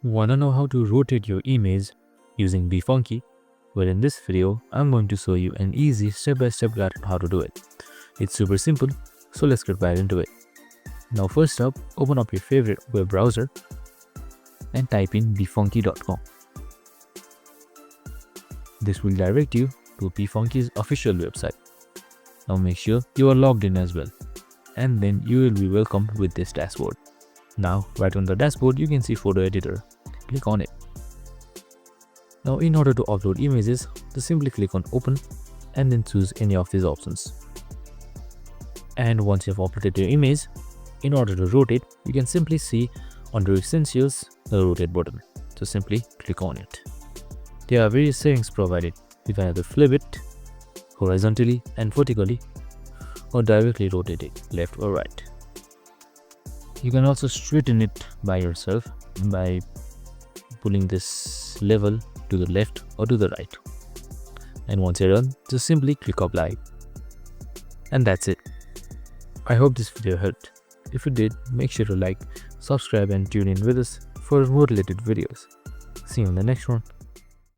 Wanna know how to rotate your image using BeFunky? Well, in this video, I'm going to show you an easy step-by-step guide on how to do it. It's super simple, so let's get right into it. Now first up, open up your favorite web browser and type in befunky.com. This will direct you to BeFunky's official website. Now make sure you are logged in as well, and then you will be welcomed with this dashboard. Now right on the dashboard you can see photo editor. Click on it. Now in order to upload images, just simply click on open and then choose any of these options. And once you have uploaded your image, in order to rotate, you can simply see under Essentials the rotate button. So simply click on it. There are various settings provided. You can either flip it horizontally and vertically or directly rotate it left or right. You can also straighten it by yourself by pulling this level to the left or to the right. And once you're done, just simply click apply. And that's it. I hope this video helped. If it did, make sure to like, subscribe and tune in with us for more related videos. See you in the next one.